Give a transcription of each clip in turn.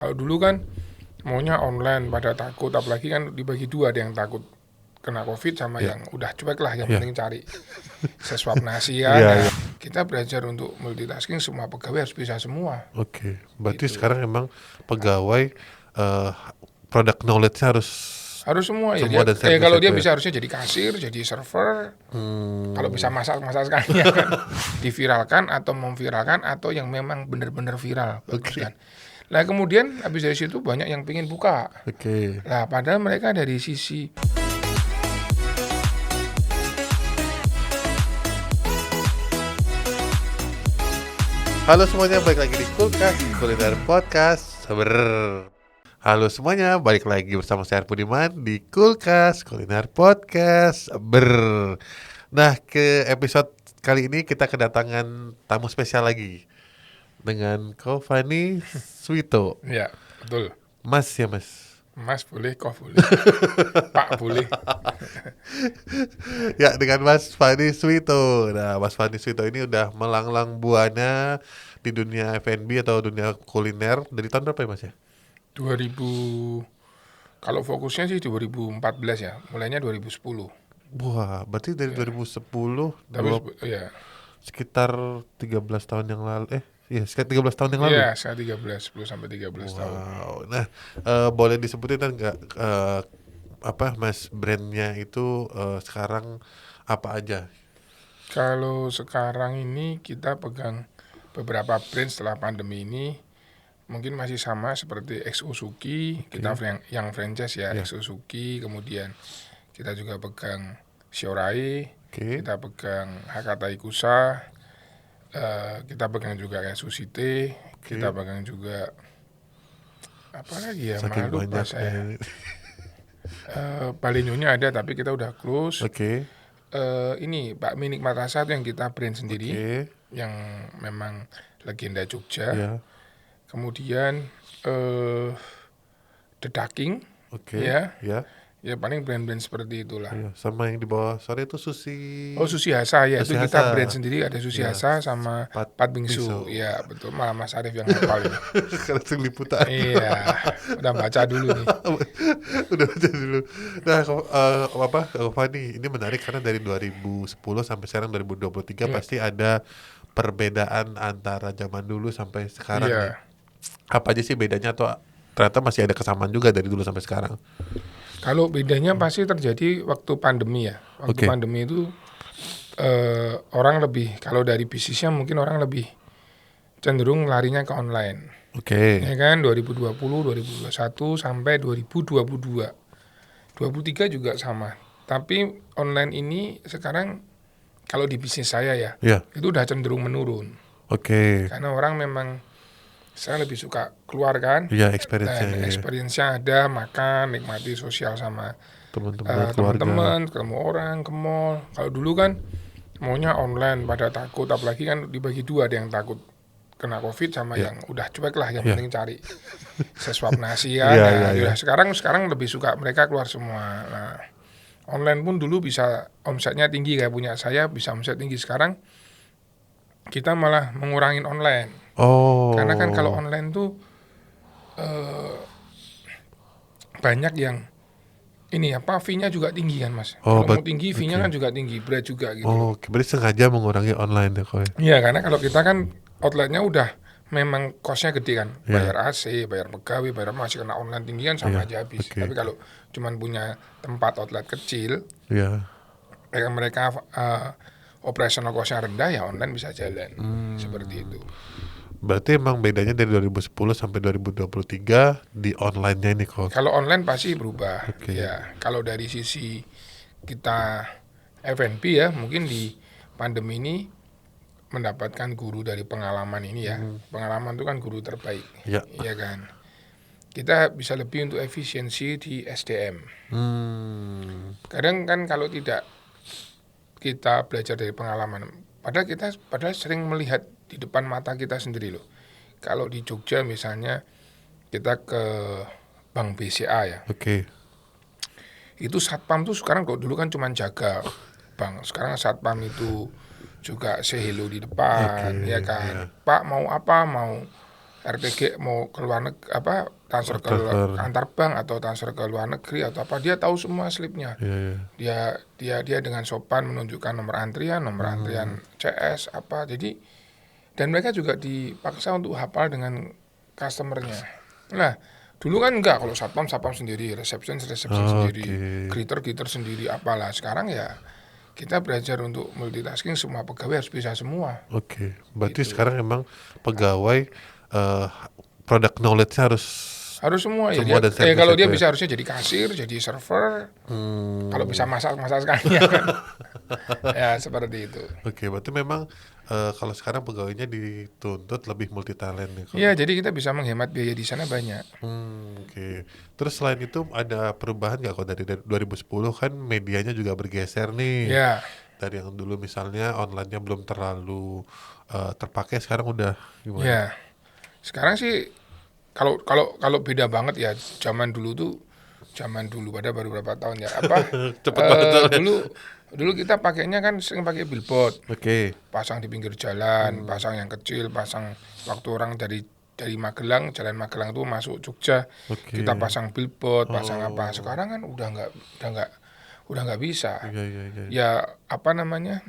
Kalau dulu kan maunya online pada takut, apalagi kan dibagi dua, ada yang takut kena COVID sama Ya, yang udah cuek lah, yang ya, penting cari sesuap nasi kan. ya, Nah, ya. kita belajar untuk multitasking, semua pegawai harus bisa semua Oke. Berarti gitu. sekarang emang pegawai eh, product knowledge-nya harus Harus semua ya semua dia, dan serba kalau dia serba ya. bisa harusnya jadi kasir, jadi server, kalau bisa Hmm, masak sekalian kan, diviralkan atau memviralkan atau yang memang benar-benar viral, bagus oke, kan. Nah kemudian habis dari situ banyak yang pengen buka. oke. Nah padahal mereka dari sisi Halo semuanya, balik lagi di Kulkas Kuliner Podcast. Halo semuanya, balik lagi bersama saya Budiman di Kulkas Kuliner Podcast. Nah, ke episode kali ini kita kedatangan tamu spesial lagi dengan Ko Fani Suito. ya betul. Mas ya mas. Mas boleh, kok boleh, Pak boleh. Ya, dengan Mas Fani Suito. Nah, Mas Fani Suito ini udah melanglang buana di dunia F&B atau dunia kuliner dari tahun berapa ya Mas ya? 2000, kalau fokusnya sih 2014 ya, mulainya 2010. Wah, berarti dari Ya, 2010 tapi ya, sekitar 13 tahun yang lalu. Iya, sekitar 13 tahun yang lalu. ya saya 13, 10 sampai 13 tahun. Wow. Nah, boleh disebutin kan nggak apa Mas brandnya itu sekarang apa aja? Kalau sekarang ini kita pegang beberapa brand setelah pandemi ini, mungkin masih sama seperti XO Suki, kita Oke. yang franchise ya, Ya. XO Suki, kemudian kita juga pegang Shiorai, Oke. kita pegang Hakata Ikusa, kita pegang juga kayak Susite, kita Oke. pegang juga apa lagi ya, Saking malah lupa banyaknya saya. ini. Balinyonya ada tapi kita udah close. Oke. Ini Pak Minik Rasa itu yang kita brand sendiri, Oke. yang memang legenda Jogja. Ya. Kemudian The Ducking, Oke. ya, Ya. ya paling brand-brand seperti itulah. Iya, sama yang di bawah sore itu Oh Susi Hasa ya, itu Sushi kita brand Hasa. sendiri, ada Susi Ya, Hasa sama Pat Pat Bingsu, Bingsu. ya betul, malah Mas Arief yang hafal ini. Karena sering liputan. Iya, udah baca dulu nih. Udah baca dulu. Nah, Fani, ini menarik karena dari 2010 sampai sekarang 2023 Iya, pasti ada perbedaan antara zaman dulu sampai sekarang nih. iya. Apa aja sih bedanya atau ternyata masih ada kesamaan juga dari dulu sampai sekarang? Kalau bedanya pasti terjadi waktu pandemi ya. Waktu Oke. pandemi itu orang lebih, kalau dari bisnisnya mungkin orang lebih cenderung larinya ke online. Oke. Ya kan 2020, 2021 sampai 2022. 23 juga sama. Tapi online ini sekarang kalau di bisnis saya ya, Ya. itu udah cenderung menurun. Oke. Karena orang memang saya lebih suka keluar kan, Ya, experience-nya dan ya. experience-nya ada, makan, nikmati sosial sama Teman-teman, keluarga. teman-teman, ketemu orang, ke mall. Kalau dulu kan maunya online, pada takut, apalagi kan dibagi dua, ada yang takut kena COVID sama Ya. yang udah cuek lah, yang Ya. penting cari sesuap nasi kan. Iya, Nah, iya, iya. udah sekarang lebih suka mereka keluar semua. Nah, online pun dulu bisa omsetnya tinggi kayak punya saya, bisa omset tinggi. Sekarang kita malah mengurangin online. Karena kan kalau Oh. online tuh eh, banyak yang ini apa, fee-nya juga tinggi kan mas. Oh, Kalau mau tinggi fee-nya oke. kan juga tinggi, berat juga gitu loh. Oh, berarti sengaja mengurangi online ya kok ya? Iya karena kalau kita kan outletnya udah memang cost-nya gede kan, Ya, bayar AC, bayar pegawai, bayar masih kena online tinggi kan sama ya, aja habis. oke. Tapi kalau cuman punya tempat outlet kecil, Ya. mereka operasional cost-nya rendah, ya online bisa jalan. Seperti itu. Berarti emang bedanya dari 2010 sampai 2023 di online-nya ini kok. Kalau online pasti berubah. Oke. Ya, kalau dari sisi kita F&B ya, mungkin di pandemi ini mendapatkan guru dari pengalaman ini ya. Pengalaman itu kan guru terbaik. Ya. Iya kan. Kita bisa lebih untuk efisiensi di SDM. Kadang kan kalau tidak kita belajar dari pengalaman, padahal sering melihat di depan mata kita sendiri loh. Kalau di Jogja misalnya kita ke Bank BCA ya, Oke. itu satpam tuh sekarang, kalau dulu kan cuma jaga bank, sekarang satpam itu juga say hello di depan, Oke, ya ya. kan. Pak mau apa, mau RTG mau ke luar transfer ke Transfer. antar bank atau transfer ke luar negeri atau apa, dia tahu semua slipnya. Iya, iya. Dia dengan sopan menunjukkan nomor antrian CS apa. Jadi dan mereka juga dipaksa untuk hafal dengan customernya. Nah, dulu kan enggak, kalau satpam sendiri, resepsi sendiri, Oke. greeter sendiri apalah. Sekarang ya kita belajar untuk multitasking, semua pegawai harus bisa semua. Oke. Berarti Gitu. sekarang emang pegawai product knowledge-nya harus Harus semua ya. semua dan Kalau dia servis bisa harusnya jadi kasir, jadi server. Kalau bisa masak sekalian kan. Ya seperti itu. Oke, berarti memang kalau sekarang pegawainya dituntut lebih multi talent nih. Iya, jadi kita bisa menghemat biaya di sana banyak. Oke. Terus selain itu ada perubahan nggak kok dari 2010 kan medianya juga bergeser nih. Ya, Dari yang dulu misalnya online-nya belum terlalu terpakai, sekarang udah gimana? ya. Sekarang sih kalau beda banget ya, zaman dulu pada baru berapa tahun ya, Cepet banget soalnya. dulu kita pakainya kan sering pakai billboard, Oke. pasang di pinggir jalan, pasang yang kecil, pasang waktu orang dari Magelang, jalan Magelang tuh masuk Jogja, Oke. kita pasang billboard, pasang apa. Sekarang kan udah nggak bisa. Iya, iya, iya. Ya apa namanya,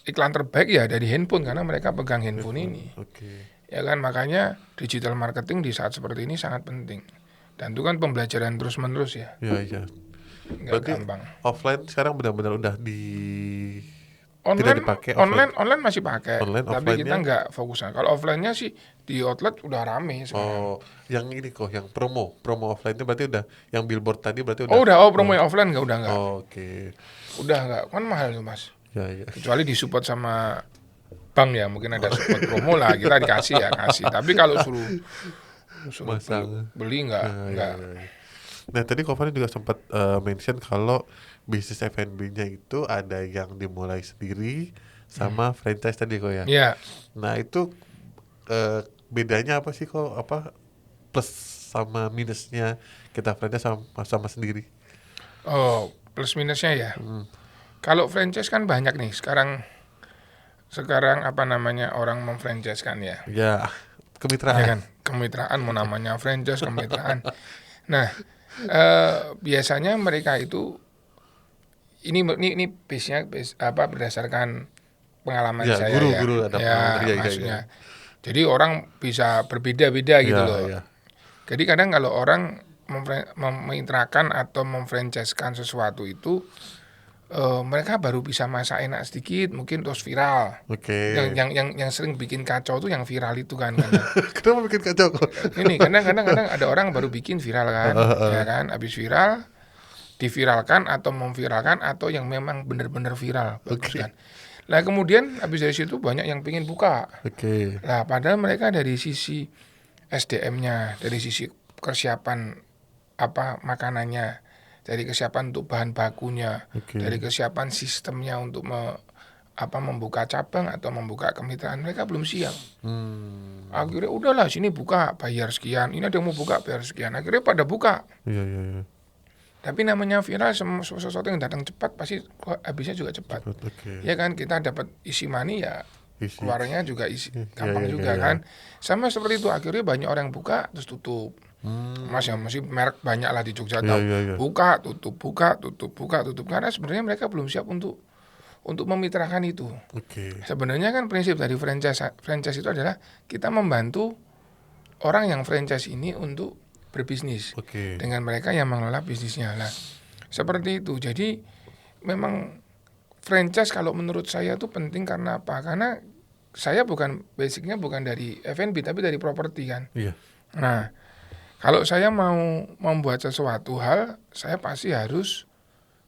iklan terbaik ya dari handphone, karena mereka pegang handphone ini. Oke. Ya kan, makanya digital marketing di saat seperti ini sangat penting. Dan itu kan pembelajaran terus-menerus ya, Iya, iya. nggak Berarti gampang. offline sekarang benar-benar udah tidak dipakai offline. Online masih pakai, Online, tapi kita offline-nya? nggak fokusnya. Kalau offline-nya sih di outlet udah rame sekarang. Oh, yang ini kok, yang promo offline itu berarti udah, yang billboard tadi berarti udah. Promo yang offline udah nggak, Oh, oke. udah nggak, kan mahal tuh mas. Ya, ya. Kecuali disupport sama bank ya, mungkin ada support promo lah, kita dikasih ya kasih. Tapi kalau suruh Masang. beli nggak, Ya, ya, ya. Nah, tadi Kak Fani juga sempat mention kalau bisnis F&B-nya itu ada yang dimulai sendiri sama franchise tadi kok ya. Ya. Nah, itu bedanya apa sih kok? Apa plus sama minusnya kita franchise sama sendiri? Oh, plus minusnya ya. Kalau franchise kan banyak nih sekarang apa namanya, orang memfranchise kan ya. Ya, Ya kemitraan. kan, kemitraan mau namanya franchise, kemitraan. Nah, biasanya mereka itu ini base-nya berdasarkan pengalaman Ya, saya guru-guru ada pengalaman. Ya, ya, maksudnya. ya. Jadi orang bisa berbeda-beda gitu Ya, loh. ya. Jadi kadang kalau orang memitrakan atau memfranchise-kan sesuatu itu, mereka baru bisa masak enak sedikit, mungkin terus viral. Oke. Yang sering bikin kacau tuh yang viral itu kan. Kadang. Kenapa bikin kacau kok? Ini kadang ada orang baru bikin viral kan, ya kan, habis viral, diviralkan atau memviralkan atau yang memang benar-benar viral, bagus kan. Nah kemudian habis dari situ banyak yang pengen buka. Oke. Nah padahal mereka dari sisi SDM-nya, dari sisi kesiapan makanannya, dari kesiapan untuk bahan bakunya, Oke. dari kesiapan sistemnya untuk membuka cabang atau membuka kemitraan, mereka belum siap. Akhirnya udahlah sini buka, bayar sekian, ini ada yang mau buka bayar sekian, akhirnya pada buka. Iya, iya, iya. Tapi namanya viral, sesuatu yang datang cepat pasti habisnya juga cepat. Oke. Ya kan, kita dapat isi money ya, Isi. keluarnya juga gampang iya, juga iya. kan. Sama seperti itu, akhirnya banyak orang buka terus tutup. Mas ya masih merek banyak lah di Jogja, tahu. iya. Buka tutup karena sebenarnya mereka belum siap untuk memitrakan itu. Oke. Sebenarnya kan prinsip dari franchise itu adalah kita membantu orang yang franchise ini untuk berbisnis Oke. dengan mereka yang mengelola bisnisnya lah. Seperti itu. Jadi memang franchise kalau menurut saya itu penting karena apa? Karena saya basicnya bukan dari F&B tapi dari properti kan. Iya. Nah, kalau saya mau membuat sesuatu hal, saya pasti harus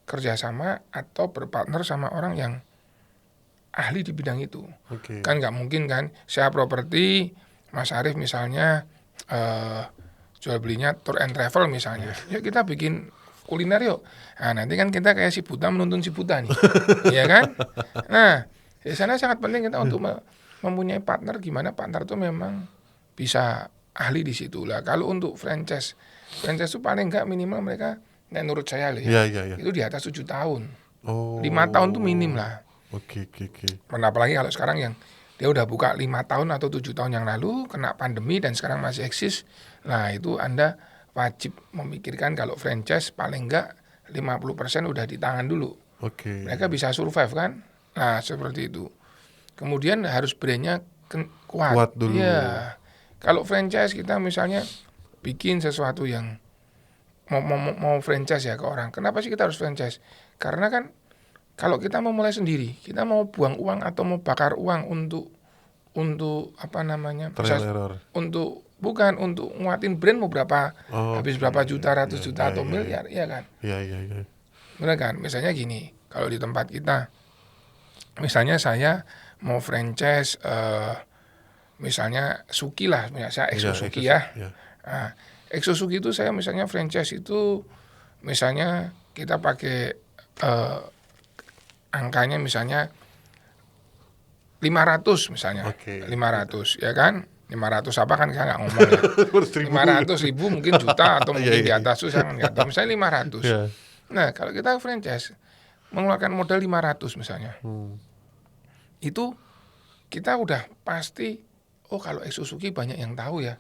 kerjasama atau berpartner sama orang yang ahli di bidang itu. Oke. Kan nggak mungkin kan, saya properti, Mas Arief misalnya jual belinya tour and travel misalnya, ya kita bikin kuliner yuk. Nah nanti kan kita kayak si buta menuntun si buta nih, ya kan? Nah di sana sangat penting kita untuk mempunyai partner, gimana partner tuh memang bisa ahli di situ lah. Kalau untuk franchise itu paling nggak minimal mereka, menurut saya loh ya, Iya. itu di atas 7 tahun, Oh. 5 tahun tuh minim lah. Oke. Apalagi kalau sekarang yang dia udah buka 5 tahun atau 7 tahun yang lalu, kena pandemi dan sekarang masih eksis. Nah itu Anda wajib memikirkan kalau franchise paling enggak 50% udah di tangan dulu. Oke. Mereka bisa survive kan? Nah seperti itu. Kemudian harus brandnya kuat. Kuat dulu. Iya. Kalau franchise kita misalnya bikin sesuatu yang mau franchise ya ke orang. Kenapa sih kita harus franchise? Karena kan kalau kita mau mulai sendiri, kita mau buang uang atau mau bakar uang untuk apa namanya? Trial error. Untuk bukan untuk nguatin brand mau berapa, habis berapa juta, ratus juta atau miliar, ya kan? Iya. Benar kan? Misalnya gini, kalau di tempat kita, misalnya saya mau franchise, misalnya Suki lah, misalnya saya Exo Suki ya. Nah, Exo Suki itu saya misalnya franchise itu, misalnya kita pakai angkanya misalnya 500 misalnya, 500 ya kan? 500 apa kan saya nggak ngomong ya. 500 ribu mungkin juta atau mungkin di atas itu saya nggak tahu. Misalnya 500. Nah kalau kita franchise mengeluarkan modal 500 misalnya, itu kita udah pasti, kalau Exo Suki banyak yang tahu ya,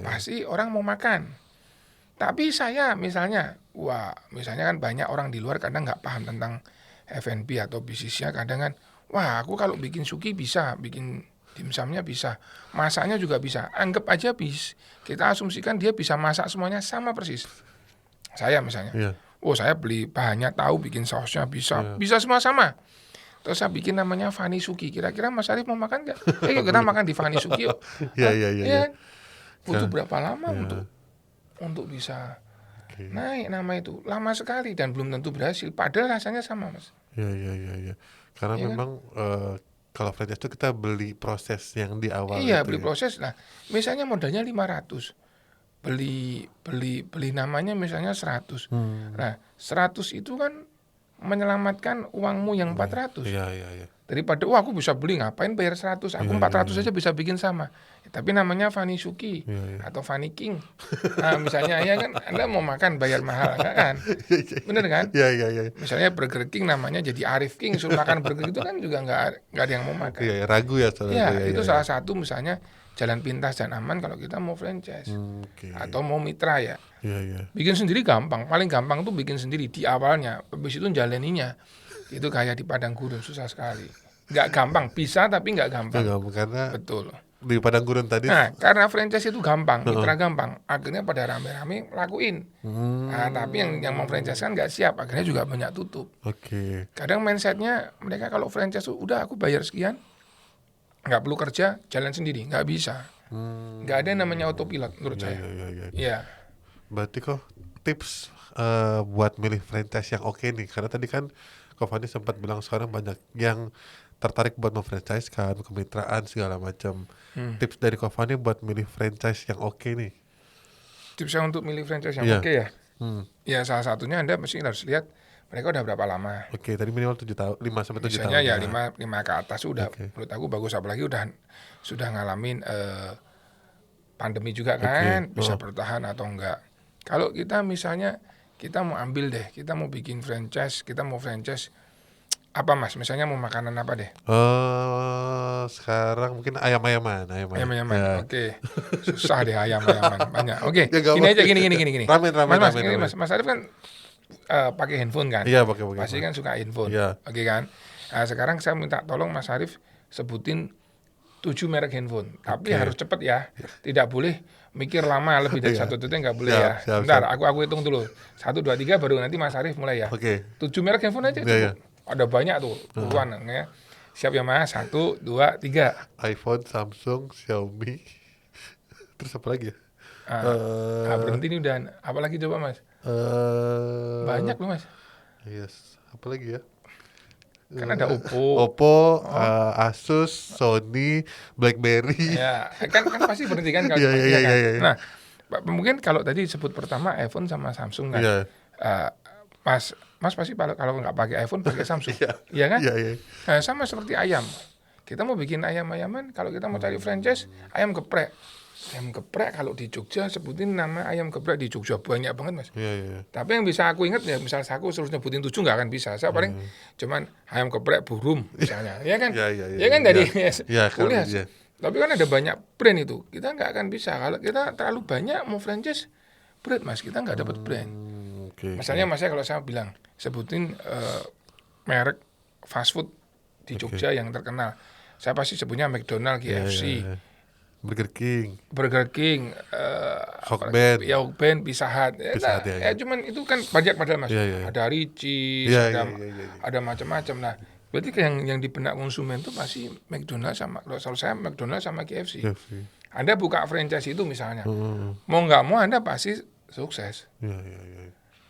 pasti orang mau makan. Tapi saya misalnya, misalnya kan banyak orang di luar kadang nggak paham tentang F&B atau bisnisnya, kadang kan, aku kalau bikin Suki bisa, bikin dimsumnya bisa, masaknya juga bisa. Anggap aja kita asumsikan dia bisa masak semuanya sama persis. Saya misalnya, saya beli bahannya tahu, bikin sausnya bisa semua sama. Terus saya bikin namanya Fani Suki. Kira-kira Mas Arif mau makan nggak? Yuk kita makan di Fani Suki yuk. Iya. Butuh berapa lama untuk bisa naik nama itu? Lama sekali dan belum tentu berhasil. Padahal rasanya sama, Mas. Iya. Karena memang kalau franchise itu kita beli proses yang di awal. Iya, beli proses. Nah, misalnya modalnya 500. Beli namanya misalnya 100. Nah, 100 itu kan menyelamatkan uangmu yang 400. Iya. Daripada aku bisa beli, ngapain bayar 100? Aku 400 aja bisa bikin sama. Tapi namanya Fani Suki atau Fani King. Nah, misalnya ya kan Anda mau makan bayar mahal kan? Bener kan? Iya. Misalnya Burger King namanya jadi Arif King, suruh makan burger itu kan juga nggak ada yang mau makan. Iya, ragu ya soalnya. Itu salah satu misalnya jalan pintas dan aman kalau kita mau franchise atau mau mitra ya. Iya. Bikin sendiri gampang, paling gampang tuh bikin sendiri di awalnya, habis itu jalaninya. Itu kayak di padang gurun, susah sekali. Nggak gampang, bisa tapi nggak gampang. Karena betul. Di padang gurun tadi. Nah, karena franchise itu gampang, mitra gampang. Akhirnya pada rame-rame lakuin. Nah, tapi yang mau franchise kan nggak siap, akhirnya juga banyak tutup. Kadang mindsetnya mereka kalau franchise tuh udah aku bayar sekian, nggak perlu kerja, jalan sendiri, nggak bisa. Nggak ada yang namanya autopilot menurut saya. Iya. Berarti kok tips buat milih franchise yang oke nih, karena tadi kan Ko Fani sempat bilang sekarang banyak yang tertarik buat memfranchise kan, kemitraan segala macam. Tips dari Ko Fani buat milih franchise yang oke nih. Tipsnya untuk milih franchise yang oke ya? Ya salah satunya Anda mesti harus lihat mereka udah berapa lama. Tadi minimal 7 tahun, 5 sampai 7 tahun. Misalnya ya 5 ke atas sudah menurut aku bagus, apalagi sudah ngalamin pandemi juga kan, bisa bertahan atau enggak. Kalau kita misalnya kita mau ambil deh, kita mau bikin franchise, apa Mas? Misalnya mau makanan apa deh? Sekarang mungkin ayam-ayaman. Ya. Oke. Susah deh ayam-ayaman banyak. Oke. Gini aja gini. Ramen. Mas Arif kan pakai handphone kan? Iya, pakai. Pasti kan suka handphone. Iya. Oke kan? Nah, sekarang saya minta tolong Mas Arif sebutin 7 merek handphone. Tapi harus cepet ya. Tidak boleh mikir lama lebih dari 1 detik, nggak boleh ya. Bentar, aku hitung dulu. 1, 2, 3 baru nanti Mas Arif mulai ya. 7 merek handphone aja cukup. Ada banyak tuh, puluhan ya. Siap ya Mas, 1, 2, 3. iPhone, Samsung, Xiaomi. Terus apa lagi ya? Berhenti nih udah. Apa lagi coba Mas? Banyak loh Mas. Yes. Apa lagi ya? Kan ada Oppo, Asus, Sony, BlackBerry. Ya, kan pasti berhenti kan kalau kan. Nah, mungkin kalau tadi sebut pertama iPhone sama Samsung kan. Mas pasti kalau nggak pakai iPhone pakai Samsung. Iya kan? Iya. Nah, sama seperti ayam. Kita mau bikin ayam-ayaman, kalau kita mau cari franchise, ayam geprek. Ayam geprek kalau di Jogja sebutin nama ayam geprek di Jogja banyak banget Mas. Iya. Tapi yang bisa aku ingat ya misal aku terus nyebutin 7 nggak akan bisa. Saya paling cuman ayam geprek Burum misalnya. Ya kan? Iya. Ya kan dari Iya, kan, kuliah. iya. Tapi kan ada banyak brand itu. Kita nggak akan bisa kalau kita terlalu banyak mau franchise brand Mas. Kita nggak dapat brand. Oke. Misalnya Mas kalau saya bilang sebutin merek fast food di Jogja yang terkenal. Saya pasti sebutnya McDonald, KFC. Iya. Burger King, Hokben, Hokben, Pizza Hut. Pizza Hut, ya. Cuman itu kan banyak padahal Mas. Iya. Ada Ricis, Iya. ada macam-macam. Nah, berarti yang di benak konsumen itu pasti McDonald sama kalau saya McDonald sama KFC. Anda buka franchise itu misalnya, mau nggak mau Anda pasti sukses. Iya.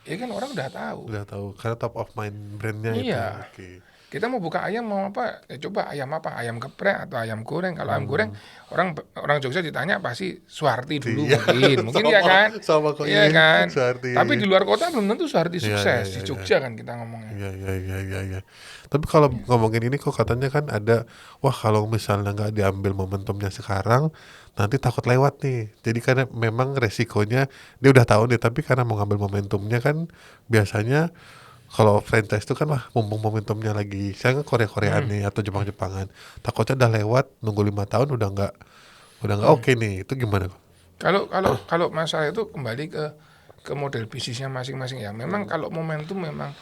Ya kan orang udah tahu. Karena top of mind brandnya itu. Iya. Oke. Kita mau buka ayam mau apa? Ya coba ayam apa? Ayam geprek atau ayam goreng. Kalau ayam goreng orang Jogja ditanya pasti Suharti dulu mungkin ya kan? Sama kok Iya kan? Suharti. Tapi di luar kota belum tentu Suharti sukses. Iya. Di Jogja kan kita ngomongnya. Iya. Tapi kalau ngomongin ini kok katanya kan ada, wah kalau misalnya nggak diambil momentumnya sekarang, nanti takut lewat nih. Jadi karena memang resikonya dia udah tahu nih, tapi karena mau ngambil momentumnya kan biasanya kalau franchise itu kan wah mumpung momentumnya lagi, saya kan Korea-Koreaan nih atau Jepang-Jepangan, takutnya udah lewat nunggu 5 tahun udah nggak oke nih. Itu gimana? Kalau masalah itu kembali ke model bisnisnya masing-masing ya. Memang kalau momentum memang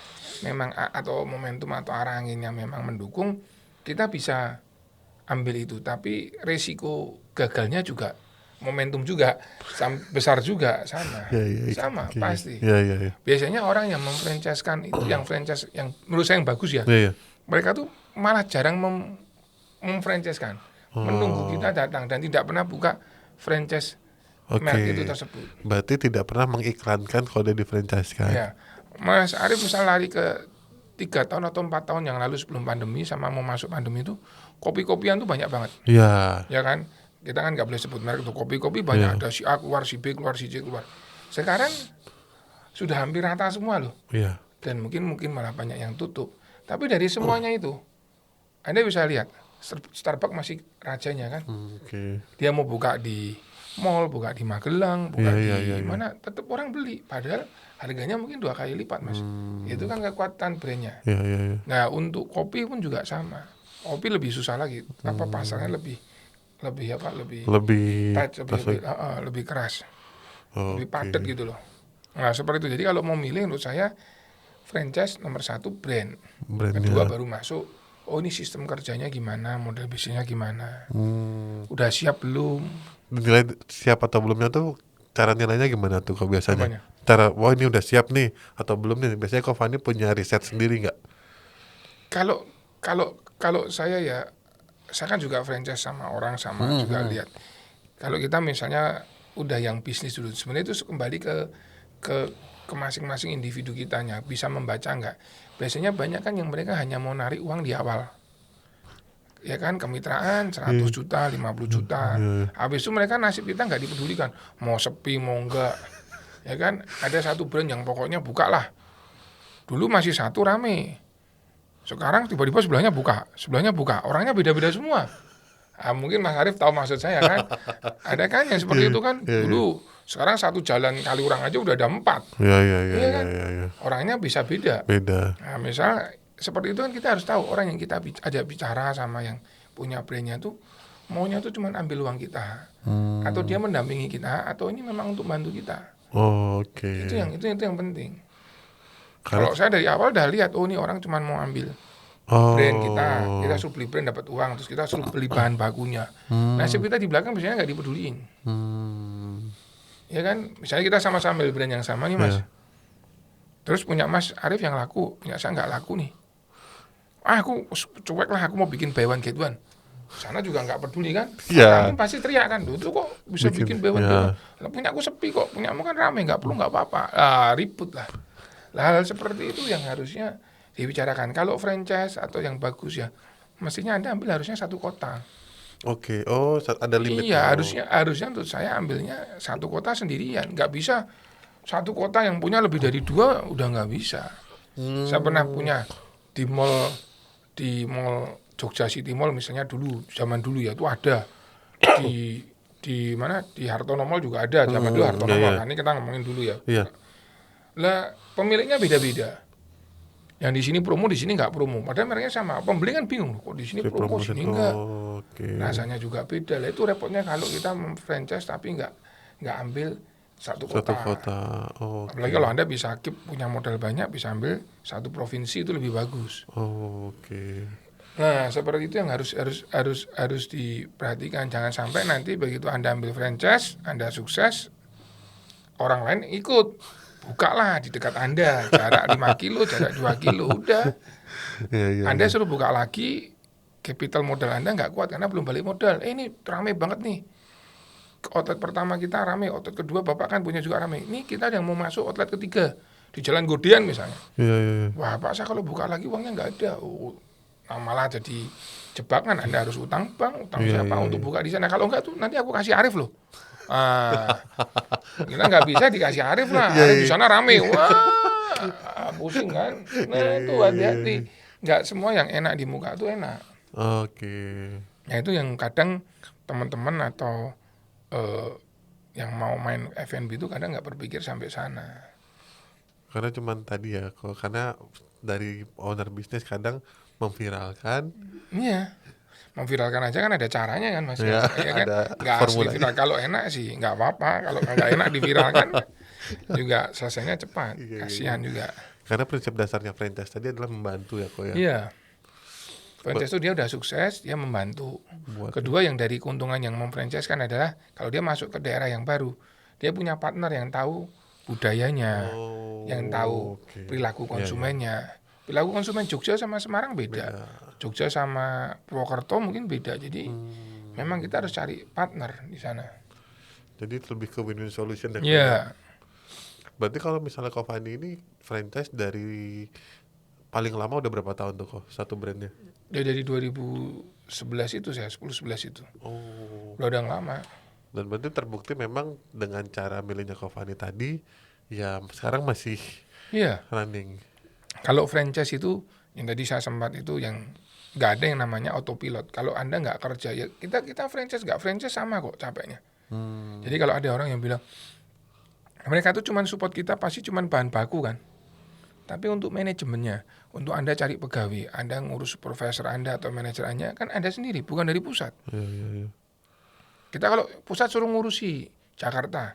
atau momentum atau arah anginnya memang mendukung, kita bisa ambil itu. Tapi resiko gagalnya juga momentum juga besar juga sama. Sama pasti. Iya. Biasanya orang yang memfranchise-kan itu yang franchise yang menurut saya yang bagus ya. Iya. Mereka tuh malah jarang memfranchise-kan. Menunggu kita datang dan tidak pernah buka franchise merek itu tersebut. Berarti tidak pernah mengiklankan kalau dia di-franchise-kan. Ya. Mas Arief misal lari ke 3 tahun atau 4 tahun yang lalu sebelum pandemi sama mau masuk pandemi itu kopi-kopian tuh banyak banget. Iya. Ya kan? Kita kan nggak boleh sebut merek itu kopi-kopi banyak ada si A keluar, si B keluar, si C keluar. Sekarang sudah hampir rata semua loh. Iya. Dan mungkin malah banyak yang tutup. Tapi dari semuanya itu Anda bisa lihat Starbucks masih rajanya kan. Oke. Dia mau buka di mall, buka di Magelang, buka Iya. mana tetap orang beli. Padahal harganya mungkin 2 kali lipat Mas. Itu kan kekuatan brandnya. Iya. Nah untuk kopi pun juga sama. Kopi lebih susah lagi. Pasarnya lebih tight, lebih keras, lebih padat gitu loh. Nah seperti itu. Jadi kalau mau milih menurut saya franchise nomor 1 brand, kedua baru masuk. Oh ini sistem kerjanya gimana, model bisnisnya gimana, udah siap belum? Nilai siap atau belumnya tuh cara nilainya gimana tuh kok biasanya? Apanya? Cara wah ini udah siap nih atau belum nih? Biasanya kok Fani punya riset sendiri nggak? Kalau saya kan juga franchise sama orang sama juga lihat. Kalau kita misalnya udah yang bisnis dulu, sebenarnya itu kembali ke masing-masing individu kitanya bisa membaca nggak. Biasanya banyak kan yang mereka hanya mau narik uang di awal. Ya kan kemitraan 100 juta, 50 juta. Habis itu mereka nasib kita nggak dipedulikan. Mau sepi mau enggak. Ya kan ada satu brand yang pokoknya buka lah. Dulu masih satu rame. Sekarang tiba-tiba sebelahnya buka, orangnya beda-beda semua. Mungkin Mas Arief tahu maksud saya kan. Ada kan yang seperti itu kan dulu. Sekarang satu jalan Kaliurang aja udah ada 4. Iya kan? Orangnya bisa beda. Nah, misal seperti itu kan kita harus tahu orang yang kita ajak bicara sama yang punya brandnya tuh maunya tuh cuma ambil uang kita, atau dia mendampingi kita, atau ini memang untuk bantu kita. Oke. Itu yang penting. Kalau saya dari awal udah lihat, ini orang cuma mau ambil brand kita suruh beli brand dapat uang, terus kita suruh beli bahan bakunya. Nasib kita di belakang biasanya nggak dipeduliin. Ya kan, misalnya kita sama-sama ambil brand yang sama nih Mas. Terus punya Mas Arief yang laku, punya saya nggak laku nih. Aku cuek lah, aku mau bikin buy one get one. Sana juga nggak peduli kan. Kami pasti teriak kan, itu kok bisa bikin buy one get one. Lah punya aku sepi kok, punyamu kan rame, nggak perlu nggak apa-apa. Ribut lah. Hal seperti itu yang harusnya dibicarakan. Kalau franchise atau yang bagus ya, mestinya Anda ambil harusnya satu kota. Oke, ada limit. Iya, harusnya untuk saya ambilnya satu kota sendirian. Nggak bisa satu kota yang punya lebih dari 2, udah nggak bisa. Saya pernah punya di mall Jogja City Mall misalnya zaman dulu ya, itu ada di di mana di Hartono Mall juga ada, zaman dulu Hartono Mall kan, ini kita ngomongin dulu ya. Iya. Lah pemiliknya beda-beda. Yang di sini promo, di sini nggak promo. Padahal mereknya sama. Pembeli kan bingung, kok di sini promo, Promotion. sini enggak. Oke. Rasanya juga beda. Lah itu repotnya kalau kita franchise tapi nggak ambil satu kota. Satu kota. Oh, Apalagi kalau Anda bisa keep punya modal banyak, bisa ambil satu provinsi itu lebih bagus. Oke. Nah, seperti itu yang harus diperhatikan. Jangan sampai nanti begitu Anda ambil franchise, Anda sukses, orang lain ikut. Bukalah di dekat Anda, jarak 5 kilo, jarak 2 kilo, udah. Iya. Anda suruh buka lagi, capital modal Anda nggak kuat karena belum balik modal. Ini rame banget nih. Outlet pertama kita rame, outlet kedua Bapak kan punya juga rame. Ini kita yang mau masuk outlet ketiga, di Jalan Godean misalnya. Iya. Wah Pak, saya kalau buka lagi uangnya nggak ada. Malah jadi jebakan, Anda harus utang bank, utang siapa untuk buka di sana. Kalau enggak tuh nanti aku kasih Arif loh. Kita nggak bisa dikasih Arif lah. Arif di sana rame, wah pusing kan. Nah itu hati-hati. Nggak semua yang enak di muka itu enak. Oke. Nah itu yang kadang teman-teman atau yang mau main F&B itu kadang nggak berpikir sampai sana. Karena cuman tadi ya, karena dari owner bisnis kadang memviralkan. Iya. Memviralkan aja kan ada caranya kan Mas. Ya, kan? ada Nggak harus formulanya. diviral. Kalau enak sih nggak apa-apa. Kalau nggak enak diviralkan juga selesainya cepat. Kasihan juga. Karena prinsip dasarnya franchise tadi adalah membantu ya kok ya. Iya. Franchise itu dia udah sukses, dia membantu. Kedua yang dari keuntungan yang memfranchise kan adalah kalau dia masuk ke daerah yang baru, dia punya partner yang tahu budayanya, yang tahu perilaku konsumennya. Perilaku konsumen Jogja sama Semarang beda. Jogja sama Purwokerto mungkin beda. Jadi memang kita harus cari partner di sana. Jadi lebih ke win-win solution ya. Iya. Berarti kalau misalnya Kofani ini franchise dari paling lama udah berapa tahun tuh kok satu brandnya? Dari 2011 itu saya 10-11 itu. Udah lama. Dan berarti terbukti memang dengan cara milihnya Kofani tadi ya sekarang masih running. Kalau franchise itu yang tadi saya sempat itu yang nggak ada yang namanya autopilot. Kalau Anda nggak kerja ya kita franchise nggak franchise sama kok capeknya. Jadi kalau ada orang yang bilang mereka tuh cuman support kita pasti cuman bahan baku kan. Tapi untuk manajemennya, untuk Anda cari pegawai, Anda ngurus supervisor Anda atau manajer Anda kan Anda sendiri, bukan dari pusat. Iya. Kita kalau pusat suruh ngurusi Jakarta.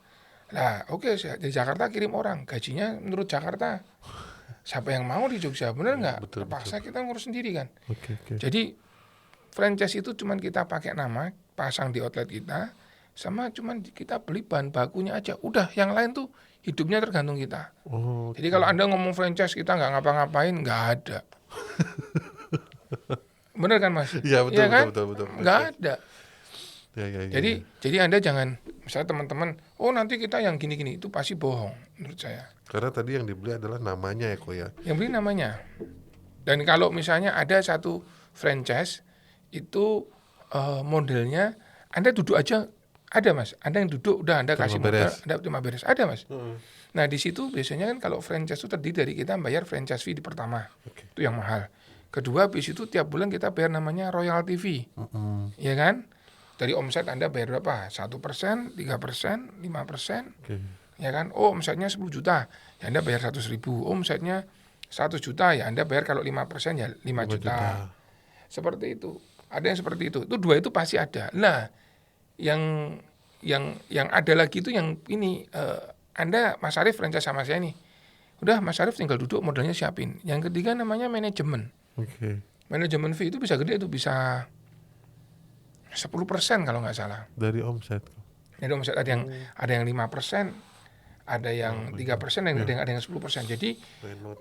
Lah, oke, dari Jakarta kirim orang, gajinya menurut Jakarta. Siapa yang mau di Jogja, bener nggak? Terpaksa kita ngurus sendiri kan. Oke. Jadi franchise itu cuman kita pakai nama, pasang di outlet kita, sama cuman kita beli bahan bakunya aja. Udah, yang lain tuh hidupnya tergantung kita. Jadi kalau Anda ngomong franchise kita nggak ngapa-ngapain, nggak ada. Bener kan Mas? Iya betul, ya kan? betul. Nggak ada. Ya. Jadi Anda jangan, misalnya teman-teman, nanti kita yang gini-gini, itu pasti bohong menurut saya. Karena tadi yang dibeli adalah namanya ya kok ya. Yang beli namanya. Dan kalau misalnya ada satu franchise itu modelnya Anda duduk aja ada Mas. Anda yang duduk udah Anda kasih modal, Anda terima beres. Ada Mas. Nah di situ biasanya kan kalau franchise itu terdiri dari kita bayar franchise fee di pertama. Itu yang mahal. Kedua habis itu tiap bulan kita bayar namanya royalty fee. Ya kan? Dari omset Anda bayar berapa? 1%, 3%, 5%. Ya kan? Omsetnya 10 juta, ya Anda bayar 100.000. Omsetnya 100 juta, ya Anda bayar kalau 5% ya 5 juta. Seperti itu. Ada yang seperti itu. Itu dua itu pasti ada. Nah, yang ada lagi itu yang ini Anda Mas Arif franchise sama saya nih. Udah Mas Arif tinggal duduk modalnya siapin. Yang ketiga namanya manajemen. Manajemen fee itu bisa gede, itu bisa 10% kalau nggak salah. Dari omset. Jadi omset ada yang 5%. Ada yang 3%, ada yang 10%. Jadi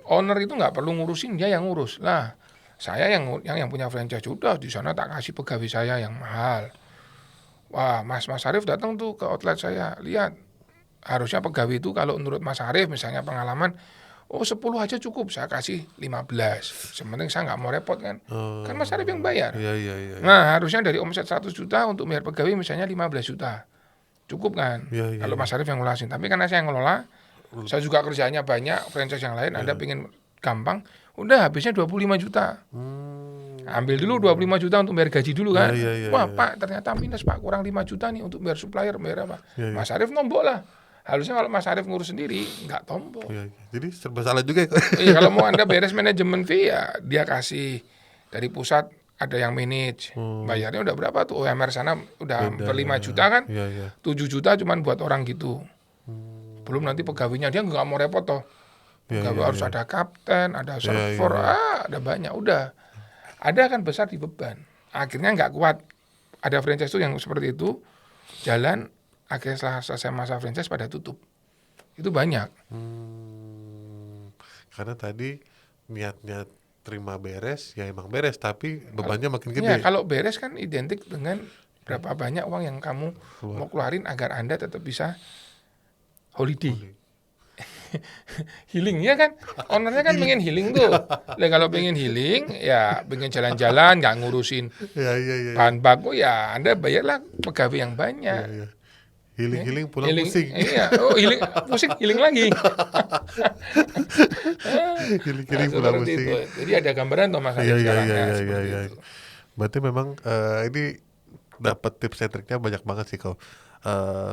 owner itu nggak perlu ngurusin, dia yang ngurus. Lah, saya yang punya franchise udah di sana tak kasih pegawai saya yang mahal. Wah, Mas Arif datang tuh ke outlet saya, lihat harusnya pegawai itu kalau menurut Mas Arif misalnya pengalaman, 10 aja cukup, saya kasih 15. Sementing saya nggak mau repot kan. Kan Mas Arif yang bayar. Iya. Nah, harusnya dari omset 100 juta untuk bayar pegawai misalnya 15 juta. Cukup kan? Kalau Mas Arif yang ngulasin. Tapi karena saya yang ngelola, saya juga kerjanya banyak, franchise yang lain, Anda pengen gampang, udah habisnya 25 juta. Ambil dulu 25 juta untuk bayar gaji dulu kan. Wah Pak, ternyata minus Pak, kurang 5 juta nih untuk bayar supplier, bayar apa. Mas Arief nombok lah. Harusnya kalau Mas Arief ngurus sendiri, nggak tombol. Jadi serba salah juga ya. Iya, kalau mau Anda beres manajemen fee ya dia kasih dari pusat, ada yang manage. Bayarnya udah berapa tuh? UMR sana udah hampir 5 juta kan. 7 juta cuman buat orang gitu. Belum nanti pegawainya, dia nggak mau repot toh. Pegawai harus ada kapten, ada server, ada banyak. Udah, ada kan besar di beban. Akhirnya nggak kuat. Ada franchise tuh yang seperti itu, jalan, akhirnya setelah selesai masa franchise pada tutup. Itu banyak. Karena tadi niatnya terima beres, ya emang beres, tapi bebannya makin gede. Ya, kalau beres kan identik dengan berapa banyak uang yang kamu mau keluarin agar Anda tetap bisa holiday. Healing ya kan, ownernya kan pengen healing tuh. Lah kalau pengen healing ya pengen jalan-jalan, nggak ngurusin bahan baku ya Anda bayarlah pegawai yang banyak. Healing pulang pusing. Iya, healing pusing, healing lagi. Healing pulang pusing. Itu. Jadi ada gambaran tuh Mas Arief sekarang. Iya. Berarti memang ini dapat tips and triknya banyak banget sih kau.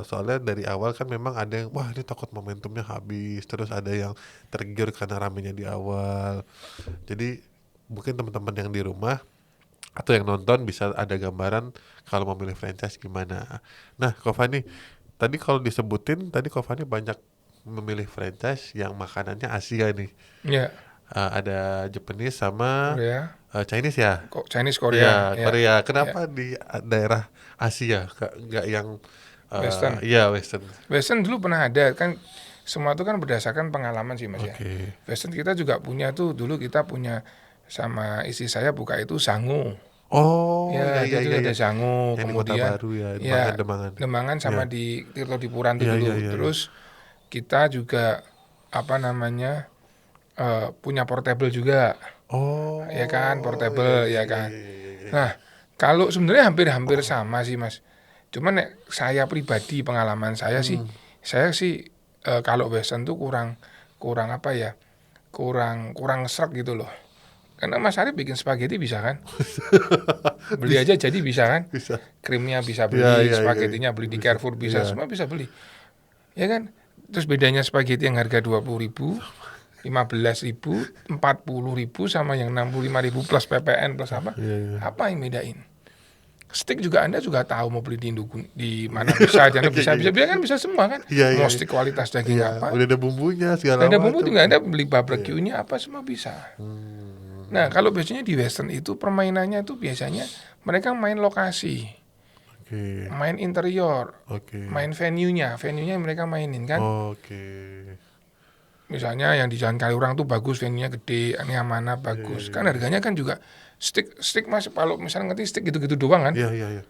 Soalnya dari awal kan memang ada yang wah ini takut momentumnya habis, terus ada yang tergiur karena ramenya di awal. Jadi mungkin teman-teman yang di rumah atau yang nonton bisa ada gambaran kalau mau milih franchise gimana. Nah, Ko Fani, tadi kalau disebutin tadi Ko Fani banyak memilih franchise yang makanannya Asia nih. Iya. Ada Japanese sama Korea. Chinese ya? Chinese Korea. Korea. Kenapa di daerah Asia nggak yang Western? Iya, Western. Western dulu pernah ada kan, semua itu kan berdasarkan pengalaman sih Mas ya. Western kita juga punya tuh, dulu kita punya sama istri saya buka itu Sangu. Oh, iya. Ada Sangu, yang kemudian di Kota Baru Demangan sama di Tirto Dipuran itu dulu. Terus kita juga punya portable juga. Oh, ya kan, portable ya kan. Nah, kalau sebenarnya hampir sama sih Mas. Cuman saya pribadi pengalaman saya sih kalau Western tuh kurang serak gitu loh. Karena Mas Arief bikin spaghetti bisa kan? Beli aja jadi bisa kan? Bisa. Krimnya bisa beli, spagettinya beli di Carrefour bisa, semua bisa beli. Ya kan? Terus bedanya spaghetti yang harga 20.000, 15.000, 40.000 sama yang 65.000 plus PPN plus apa? Apa yang bedain? Steak juga Anda juga tahu mau beli di mana bisa aja bisa kan bisa semua kan. Mau steak kualitas daging apa? Udah ada bumbunya segala macam. Ada bumbu juga Anda beli barbecue-nya apa semua bisa. Nah, kalau biasanya di Western itu permainannya itu biasanya mereka main lokasi. Main interior. Main venue-nya mereka mainin kan. Misalnya yang di Jalan Kaliurang tuh bagus, venue-nya gede, yang mana bagus. Kan harganya kan juga steak Mas, kalau misalnya ngerti steak gitu-gitu doang kan. Iya.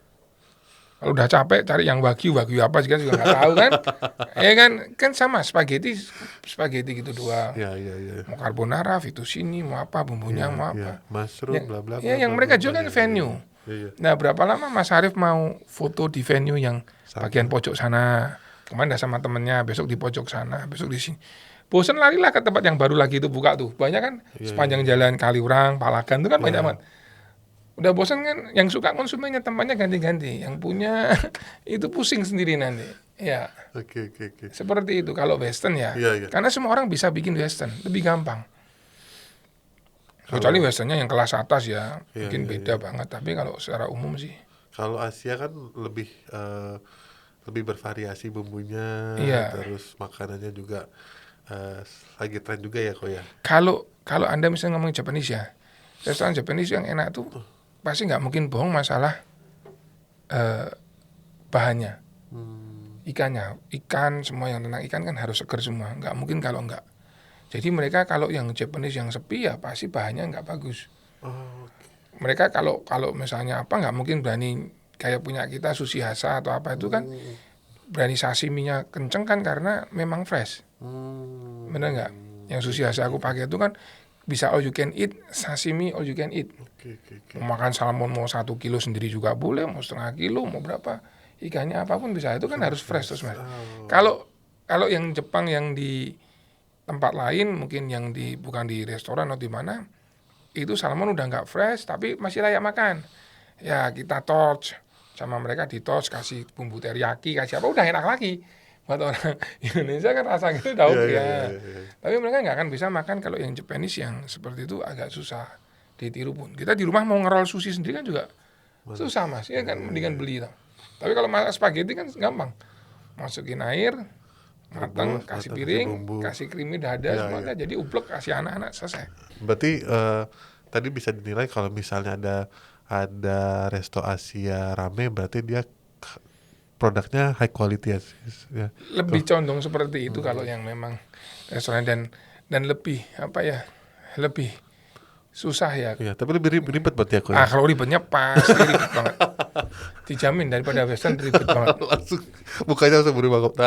Kalau udah capek cari yang wagyu apa juga nggak tahu kan. Ya kan sama spaghetti gitu doang. Iya. Mau carbonara, fettuccine, mau apa bumbunya, mau apa. Mushroom, bla bla. Ya yang mereka jual kan venue. Nah, berapa lama Mas Arief mau foto di venue yang bagian pojok sana? Kemarin dah sama temennya, besok di pojok sana, besok di sini. Bosan larilah ke tempat yang baru lagi itu buka tuh. Banyak kan sepanjang jalan Kaliurang, Palagan itu kan banyak banget. Udah bosan kan, yang suka konsumennya tempatnya ganti-ganti. Yang punya itu pusing sendiri nanti. Ya. Oke. Seperti itu kalau Western ya. Karena semua orang bisa bikin Western, lebih gampang. Kecuali Westernnya yang kelas atas ya, mungkin beda banget. Tapi kalau secara umum sih. Kalau Asia kan lebih bervariasi bumbunya, terus makanannya juga lagi tren juga ya kok ya. Kalau Anda misalnya ngomongin Japanese ya, restoran Japanese yang enak tuh pasti nggak mungkin bohong masalah bahannya, ikan semua yang tentang ikan kan harus segar semua, nggak mungkin kalau nggak. Jadi mereka kalau yang Japanese yang sepi ya pasti bahannya nggak bagus. Mereka kalau misalnya nggak mungkin berani kayak punya kita sushi hasa atau apa itu kan berani sashiminya kenceng kan karena memang fresh. Bener nggak? Yang sushi hasa aku pakai itu kan bisa all you can eat, sashimi all you can eat. Mau makan salmon mau 1 kilo sendiri juga boleh, mau 1/2 kilo, mau berapa ikannya apapun bisa. Itu kan harus fresh terus Mas. Kalau yang Jepang yang di tempat lain mungkin yang bukan di restoran atau di mana, itu salmon udah nggak fresh tapi masih layak makan. Ya kita torch sama mereka, di torch kasih bumbu teriyaki, kasih apa, udah enak lagi. Buat orang Indonesia kan rasa gitu udah oke ya. Tapi mereka nggak akan bisa makan kalau yang Japanese yang seperti itu, agak susah ditiru pun. Kita di rumah mau ngerol sushi sendiri kan juga susah Mas, ya kan mendingan beli. Tapi kalau masak spaghetti kan gampang. Masukin air, matang, kasih piring, kasih creamy, udah ada semua, jadi ublek, kasih anak-anak, selesai. Berarti tadi bisa dinilai kalau misalnya ada resto Asia rame, berarti dia produknya high quality ya. Lebih condong seperti itu kalau yang memang restoran, dan lebih lebih susah ya. Iya, tapi lebih ribet berarti aku ya. Kalau ribetnya pasti ribet banget. Dijamin daripada western ribet banget. Langsung mukanya langsung berubah kok.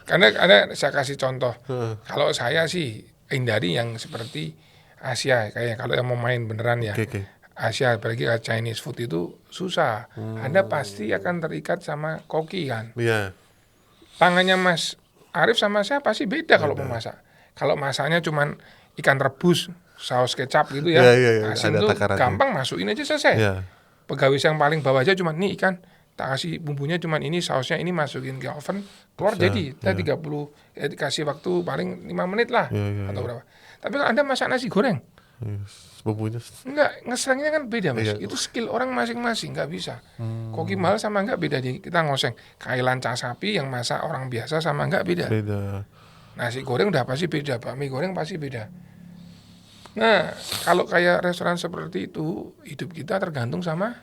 Karena saya kasih contoh. Kalau saya sih hindari yang seperti Asia, kayak kalau yang mau main beneran ya. Okay. Asia, apalagi Chinese food itu susah. Anda pasti akan terikat sama koki kan. Iya. Tangannya Mas Arif sama saya pasti beda kalau mau masak. Kalau masaknya cuman ikan rebus, saus kecap gitu ya, asin tuh gampang, masukin aja selesai. Yeah. Pegawai yang paling bawah aja cuman nih ikan, tak kasih bumbunya cuman ini, sausnya ini, masukin ke oven, keluar jadi. Kita 30, kasih waktu paling 5 menit lah, atau berapa. Tapi kalau Anda masak nasi goreng, bumbunya enggak, ngeselengnya kan beda Mas. Itu skill orang masing-masing, nggak bisa. Koki mahal sama enggak beda. Kita ngoseng kailan cas sapi yang masak orang biasa sama enggak beda. Nasi goreng udah pasti beda, bakmi goreng pasti beda. Nah, kalau kayak restoran seperti itu, hidup kita tergantung sama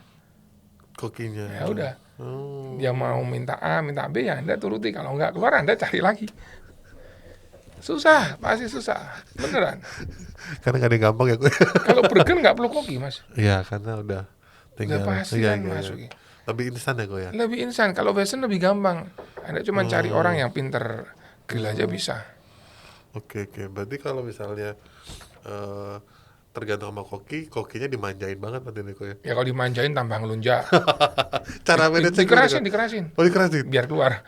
kokinya. Ya udah. Dia mau minta A, minta B, ya Anda turuti. Kalau enggak keluar, Anda cari lagi. Susah, pasti susah. Beneran. Karena gak ada yang gampang ya. Kalau burger nggak perlu koki, Mas. Iya, karena udah tinggal. Udah pasti kan masukin. Lebih instan ya, ya? Lebih instan. Kalau western lebih gampang. Anda cuma cari orang yang pinter grill aja bisa. Oke. Berarti kalau misalnya tergantung sama kokinya dimanjain banget nanti nih, ya? Ya kalau dimanjain tambah ngelunjak. Cara manage dikerasin. Oh, dikerasin? Biar keluar.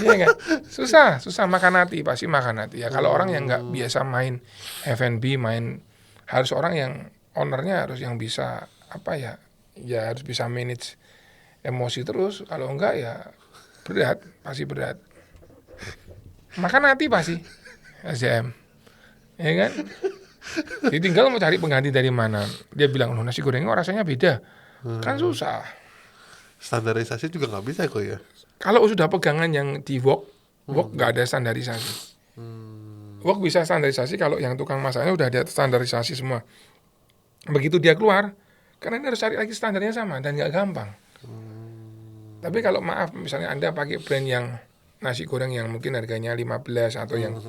Iya kan? Susah makan hati, pasti makan hati. Ya kalau orang yang nggak biasa main F&B, harus orang yang ownernya harus yang bisa ya harus bisa manage emosi terus. Kalau enggak ya pasti berat. Makan hati pasti SDM, ya kan? Jadi tinggal mau cari pengganti dari mana. Dia bilang, nasi gorengnya rasanya beda, kan susah. Standarisasi juga nggak bisa kok ya. Kalau sudah pegangan yang di wok nggak ada standarisasi. Wok bisa standarisasi kalau yang tukang masaknya udah ada standarisasi semua. Begitu dia keluar, karena dia harus cari lagi standarnya sama dan nggak gampang. Tapi kalau maaf, misalnya Anda pakai brand yang nasi goreng yang mungkin harganya 15 atau yang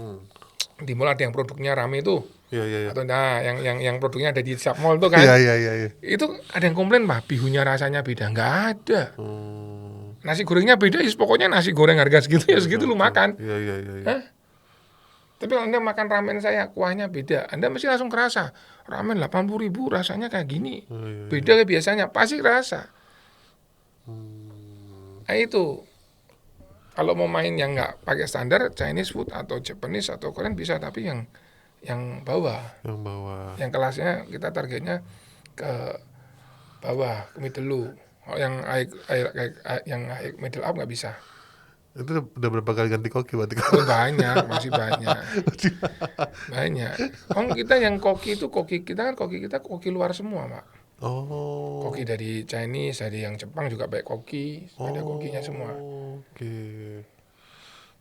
di mall ada yang produknya rame tuh. Iya. Atau yang produknya ada di sub mall tuh kan. Iya. Itu ada yang komplain, Pak, bihunnya rasanya beda. Nggak ada. Nasi gorengnya beda, pokoknya nasi goreng harga segitu ya segitu lu makan. Iya. Tapi kalau Anda makan ramen saya, kuahnya beda, Anda mesti langsung kerasa. Ramen 80.000 rasanya kayak gini. Beda kayak biasanya, pasti kerasa. Nah itu. Kalau mau main yang nggak pakai standar, Chinese food atau Japanese atau Korean bisa, tapi yang bawah. Yang kelasnya kita targetnya ke bawah, ke middle low. Yang high middle up nggak bisa. Itu udah berapa kali ganti koki berarti? Banyak, masih banyak. Banyak. Kita yang koki kita koki luar semua, Pak. Koki dari Chinese, dari yang Jepang juga baik koki, ada kokinya semua. Oke.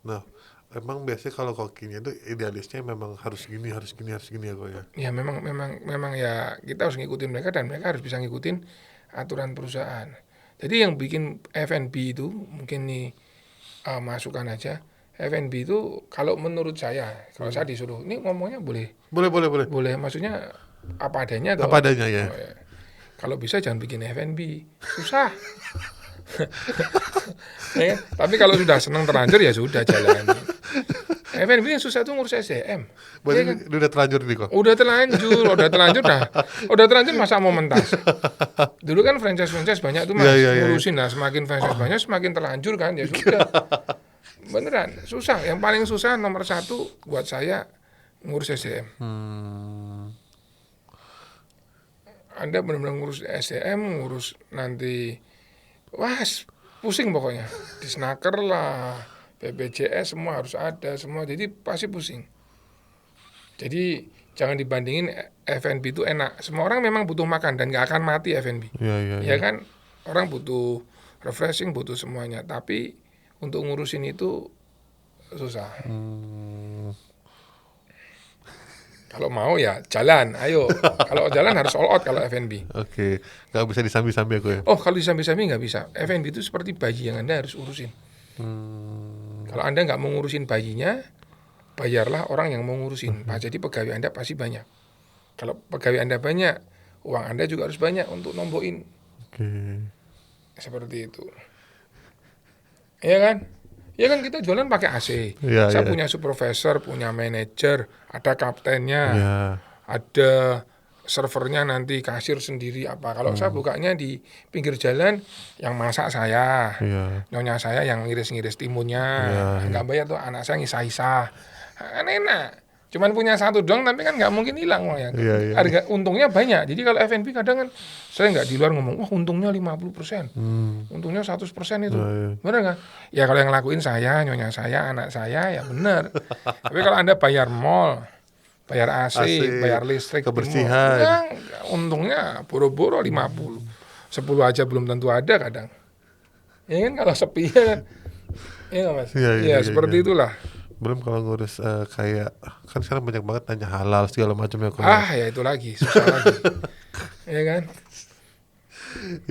Nah, emang biasanya kalau kokinya itu idealisnya memang harus gini ya kok ya? Ya memang ya kita harus ngikutin mereka dan mereka harus bisa ngikutin aturan perusahaan. Jadi yang bikin F&B itu mungkin nih masukan aja. F&B itu kalau menurut saya, kalau saya disuruh, ini ngomongnya boleh. Boleh, maksudnya apa adanya. Apa adanya ya. Kalau bisa jangan bikin F&B, susah. Ya, tapi kalau sudah senang terlanjur ya sudah jalan. F&B yang susah itu ngurus SDM. Berarti ya kan? Udah terlanjur nih kok. Udah terlanjur masa mau mentas. Dulu kan franchise banyak tuh Mas, ngurusin lah, semakin franchise banyak semakin terlanjur kan, ya sudah. Beneran, susah. Yang paling susah nomor 1 buat saya ngurus SDM. Anda benar-benar ngurus SDM, ngurus nanti, wah pusing pokoknya. Disnaker lah, BPJS semua harus ada semua. Jadi pasti pusing. Jadi jangan dibandingin F&B itu enak. Semua orang memang butuh makan dan nggak akan mati F&B. Ya kan, orang butuh refreshing, butuh semuanya. Tapi untuk ngurusin itu susah. Kalau mau ya jalan, ayo. Kalau jalan harus all out kalau F&B. Oke, nggak bisa disambi-sambi aku ya. Oh, kalau disambi-sambi nggak bisa. F&B itu seperti bayi yang Anda harus urusin. Kalau Anda nggak mau ngurusin bayinya, bayarlah orang yang mau ngurusin. Jadi pegawai Anda pasti banyak. Kalau pegawai Anda banyak, uang Anda juga harus banyak untuk nombokin. Seperti itu. Iya kan? Ya kan kita jualan pakai AC. Saya punya supervisor, punya manajer, ada kaptennya, ada servernya nanti kasir sendiri apa. Kalau saya bukanya di pinggir jalan, yang masak saya, nyonya saya yang ngiris-ngiris timunnya, nggak bayar tuh anak saya ngisah-isah, kan enak. Cuman punya 1 doang tapi kan nggak mungkin hilang uangnya. Harga untungnya banyak. Jadi kalau F&B kadang kan saya nggak di luar ngomong, wah untungnya 50%, untungnya 100% itu, bener nggak? Ya kalau yang ngelakuin saya, nyonya saya, anak saya, ya bener. Tapi kalau Anda bayar mall, bayar AC, bayar listrik, kebersihan, untungnya boro-boro 50, 10 aja belum tentu ada kadang. Ya kan kalau sepi ya kan, ya Mas. Ya seperti itulah. Belum kalau ngurus kayak kan sekarang banyak banget tanya halal segala macam ya. Ya itu lagi susah lagi. Ya kan.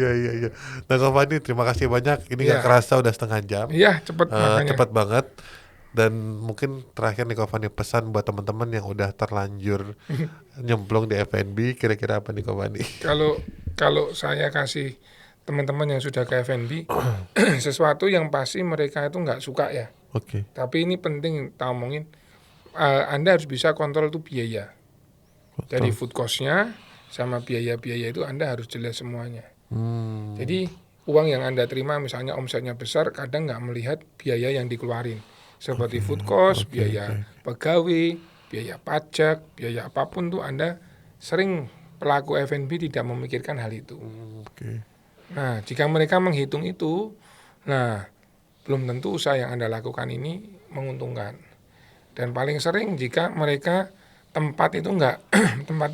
Ya. Nah Kak Fani, terima kasih banyak. Ini nggak kerasa udah setengah jam. Iya cepet makanya. Cepet banget. Dan mungkin terakhir nih Kak Fani, pesan buat teman-teman yang udah terlanjur nyemplung di F&B, kira-kira apa nih Kak Fani? Kalau saya kasih teman-teman yang sudah ke F&B sesuatu yang pasti mereka itu nggak suka ya. Tapi ini penting kita omongin, Anda harus bisa kontrol tuh biaya. Dari food cost-nya sama biaya-biaya itu Anda harus jelas semuanya. Jadi uang yang Anda terima misalnya omsetnya besar, kadang nggak melihat biaya yang dikeluarin. Seperti food cost, biaya pegawai, biaya pajak, biaya apapun tuh Anda sering pelaku F&B tidak memikirkan hal itu. Nah, jika mereka menghitung itu, belum tentu usaha yang Anda lakukan ini menguntungkan. Dan paling sering jika mereka tempat itu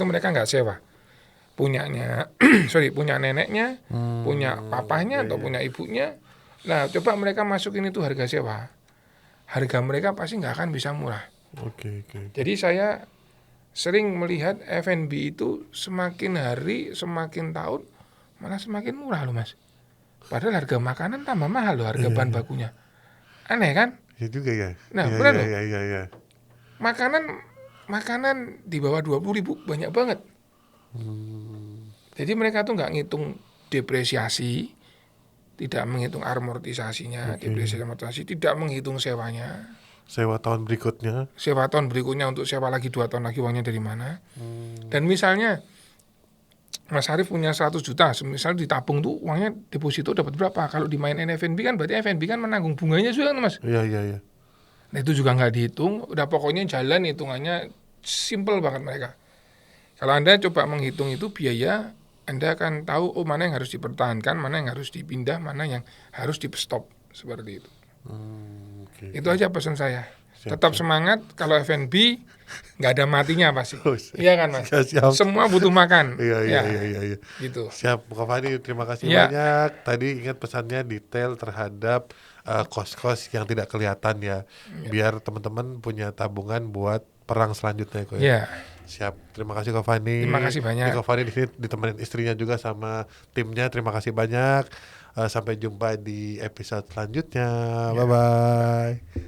mereka nggak sewa. Punya neneknya, punya papahnya atau punya ibunya. Nah, coba mereka masukin itu harga sewa. Harga mereka pasti nggak akan bisa murah. Jadi saya sering melihat F&B itu semakin hari, semakin tahun, malah semakin murah loh Mas. Padahal harga makanan tambah mahal loh, harga bahan bakunya. Aneh kan? Iya juga ya. Nah, benar loh. Makanan di bawah 20.000 banyak banget. Jadi mereka tuh nggak ngitung depresiasi, tidak menghitung amortisasinya, depresiasi amortisasi, tidak menghitung sewanya. Sewa tahun berikutnya untuk sewa lagi 2 tahun lagi uangnya dari mana. Dan misalnya Mas Arief punya 100 juta, misalnya ditabung tuh uangnya deposito dapat berapa? Kalau dimainin F&B kan berarti F&B kan menanggung bunganya juga kan Mas? Iya. Nah itu juga nggak dihitung, udah pokoknya jalan hitungannya simple banget mereka. Kalau Anda coba menghitung itu biaya, Anda akan tahu mana yang harus dipertahankan, mana yang harus dipindah, mana yang harus di-stop, seperti itu. Itu aja pesan saya. Tetap semangat, kalau F&B nggak ada matinya pasti. Iya kan Mas? Siap. Semua butuh makan. Iya. Gitu. Siap, Kak Fani, terima kasih banyak. Tadi ingat pesannya detail terhadap kos-kos yang tidak kelihatan ya. Biar teman-teman punya tabungan buat perang selanjutnya kok ya. Siap, terima kasih Kak Fani. Terima kasih banyak. Kak Fani di sini ditemenin istrinya juga sama timnya. Terima kasih banyak. Sampai jumpa di episode selanjutnya. Bye bye.